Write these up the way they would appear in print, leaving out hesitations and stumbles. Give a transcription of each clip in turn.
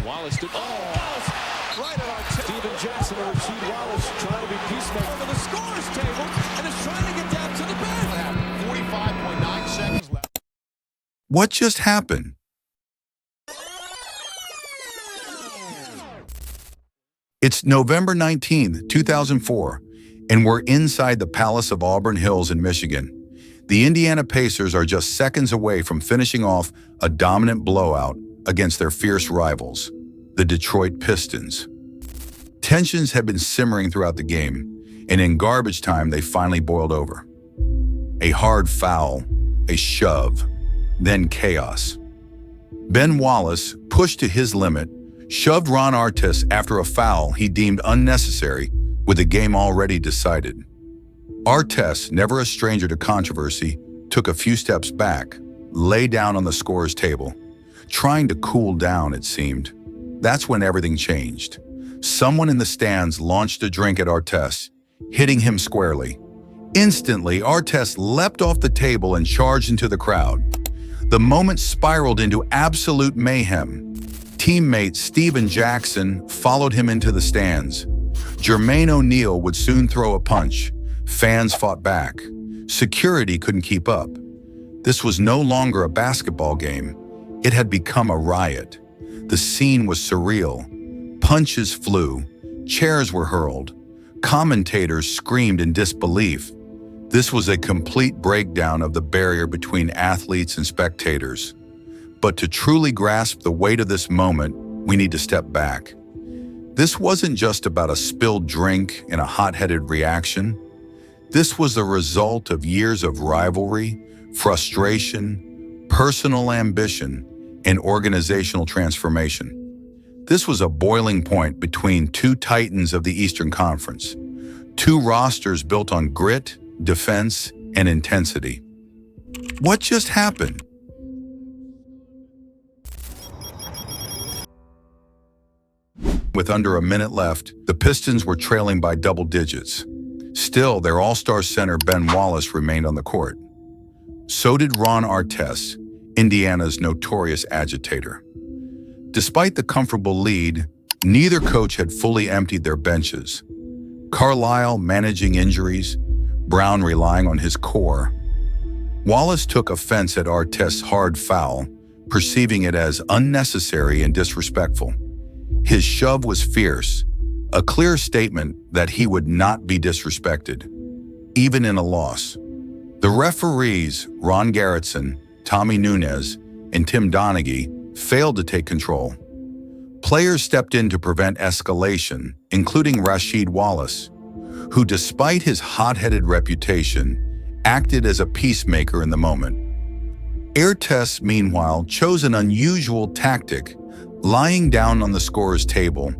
Wallace did. Oh, Wallace right at Artest. Steven Jackson over Rasheed Wallace trying to be peacemaker over the scorer's table and is trying to get down to the bench. 45.9 seconds left. What just happened? It's November 19th, 2004, and we're inside the Palace of Auburn Hills in Michigan. The Indiana Pacers are just seconds away from finishing off a dominant blowout against their fierce rivals, the Detroit Pistons. Tensions had been simmering throughout the game, and in garbage time they finally boiled over. A hard foul, a shove, then chaos. Ben Wallace, pushed to his limit, shoved Ron Artest after a foul he deemed unnecessary with the game already decided. Artest, never a stranger to controversy, took a few steps back, lay down on the scorer's table, trying to cool down, it seemed. That's when everything changed. Someone in the stands launched a drink at Artest, hitting him squarely. Instantly, Artest leapt off the table and charged into the crowd. The moment spiraled into absolute mayhem. Teammate Steven Jackson followed him into the stands. Jermaine O'Neal would soon throw a punch. Fans fought back. Security couldn't keep up. This was no longer a basketball game. It had become a riot. The scene was surreal. Punches flew. Chairs were hurled. Commentators screamed in disbelief. This was a complete breakdown of the barrier between athletes and spectators. But to truly grasp the weight of this moment, we need to step back. This wasn't just about a spilled drink and a hot-headed reaction. This was the result of years of rivalry, frustration, personal ambition, and organizational transformation. This was a boiling point between two titans of the Eastern Conference, two rosters built on grit, defense, and intensity. What just happened? With under a minute left, the Pistons were trailing by double digits. Still, their all-star center Ben Wallace remained on the court. So did Ron Artest, Indiana's notorious agitator. Despite the comfortable lead, neither coach had fully emptied their benches. Carlisle managing injuries, Brown relying on his core. Wallace took offense at Artest's hard foul, perceiving it as unnecessary and disrespectful. His shove was fierce, a clear statement that he would not be disrespected, even in a loss. The referees, Ron Garretson, Tommy Nunez, and Tim Donaghy, failed to take control. Players stepped in to prevent escalation, including Rasheed Wallace, who, despite his hot-headed reputation, acted as a peacemaker in the moment. Artest, meanwhile, chose an unusual tactic, lying down on the scorer's table,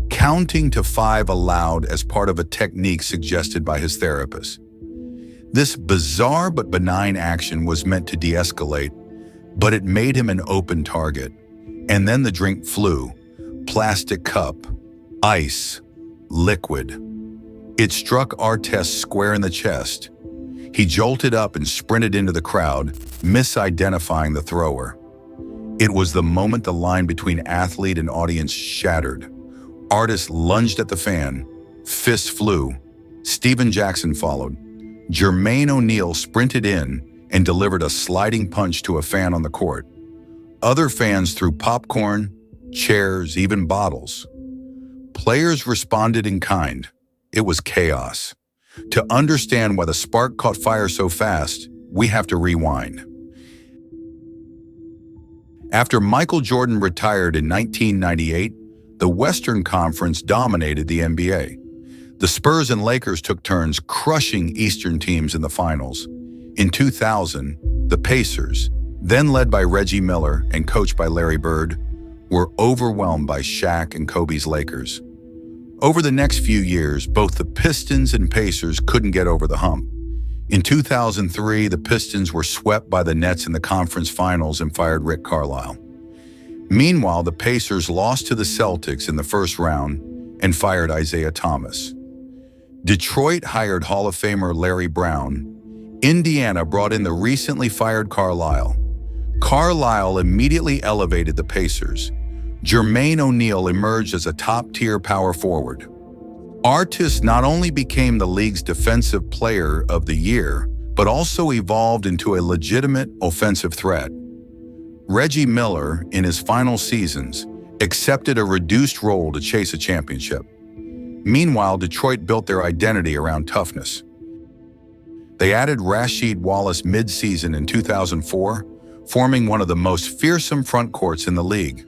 counting to 5 aloud as part of a technique suggested by his therapist. This bizarre but benign action was meant to de-escalate, but it made him an open target. And then the drink flew. Plastic cup, ice, liquid. It struck Artest square in the chest. He jolted up and sprinted into the crowd, misidentifying the thrower. It was the moment the line between athlete and audience shattered. Artest lunged at the fan. Fists flew. Steven Jackson followed. Jermaine O'Neal sprinted in and delivered a sliding punch to a fan on the court. Other fans threw popcorn, chairs, even bottles. Players responded in kind. It was chaos. To understand why the spark caught fire so fast, we have to rewind. After Michael Jordan retired in 1998, the Western Conference dominated the NBA. The Spurs and Lakers took turns crushing Eastern teams in the finals. In 2000, the Pacers, then led by Reggie Miller and coached by Larry Bird, were overwhelmed by Shaq and Kobe's Lakers. Over the next few years, both the Pistons and Pacers couldn't get over the hump. In 2003, the Pistons were swept by the Nets in the conference finals and fired Rick Carlisle. Meanwhile, the Pacers lost to the Celtics in the first round and fired Isaiah Thomas. Detroit hired Hall of Famer Larry Brown. Indiana brought in the recently fired Carlisle. Carlisle immediately elevated the Pacers, Jermaine O'Neal emerged as a top-tier power forward. Artest not only became the league's Defensive Player of the Year, but also evolved into a legitimate offensive threat. Reggie Miller, in his final seasons, accepted a reduced role to chase a championship. Meanwhile, Detroit built their identity around toughness. They added Rasheed Wallace mid-season in 2004, forming one of the most fearsome front courts in the league.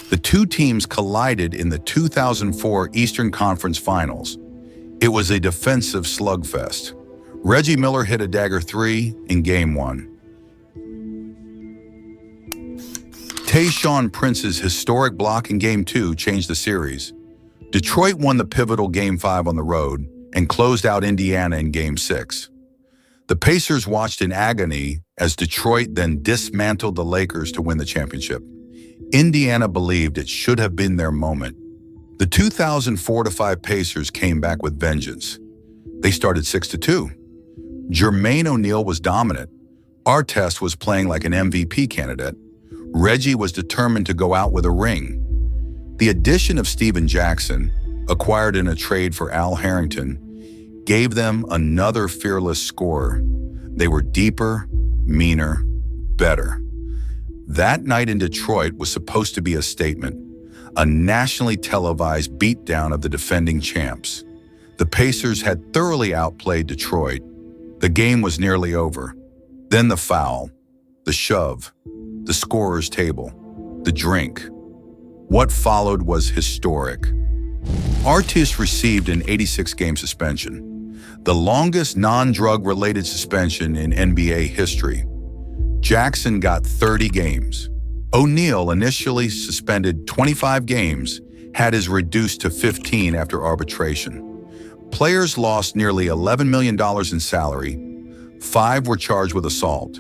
The two teams collided in the 2004 Eastern Conference Finals. It was a defensive slugfest. Reggie Miller hit a dagger 3 in Game 1. Tayshaun Prince's historic block in Game 2 changed the series. Detroit won the pivotal Game 5 on the road and closed out Indiana in Game 6. The Pacers watched in agony as Detroit then dismantled the Lakers to win the championship. Indiana believed it should have been their moment. The 2004-5 Pacers came back with vengeance. They started 6-2. Jermaine O'Neal was dominant. Artest was playing like an MVP candidate. Reggie was determined to go out with a ring. The addition of Stephen Jackson, acquired in a trade for Al Harrington, gave them another fearless scorer. They were deeper, meaner, better. That night in Detroit was supposed to be a statement, a nationally televised beatdown of the defending champs. The Pacers had thoroughly outplayed Detroit. The game was nearly over. Then the foul, the shove, the scorer's table, the drink. What followed was historic. Artest received an 86-game suspension, the longest non-drug-related suspension in NBA history. Jackson got 30 games. O'Neal, initially suspended 25 games, had his reduced to 15 after arbitration. Players lost nearly $11 million in salary. 5 were charged with assault.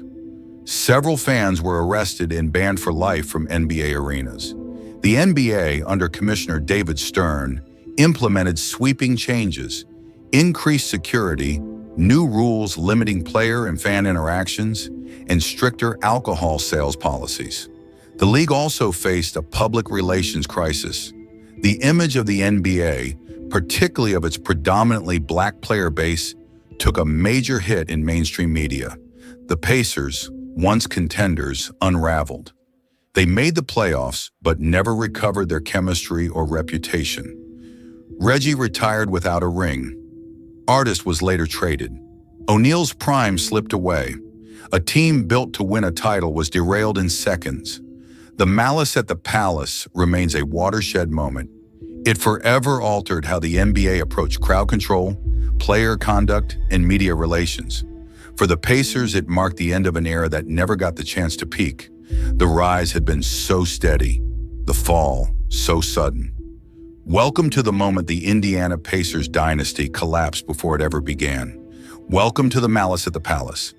Several fans were arrested and banned for life from NBA arenas. The NBA, under Commissioner David Stern, implemented sweeping changes, increased security, new rules limiting player and fan interactions, and stricter alcohol sales policies. The league also faced a public relations crisis. The image of the NBA, particularly of its predominantly black player base, took a major hit in mainstream media. The Pacers, once contenders, unraveled. They made the playoffs, but never recovered their chemistry or reputation. Reggie retired without a ring. Artest was later traded. O'Neal's prime slipped away. A team built to win a title was derailed in seconds. The Malice at the Palace remains a watershed moment. It forever altered how the NBA approached crowd control, player conduct, and media relations. For the Pacers, it marked the end of an era that never got the chance to peak. The rise had been so steady, the fall so sudden. Welcome to the moment the Indiana Pacers dynasty collapsed before it ever began. Welcome to the Malice at the Palace.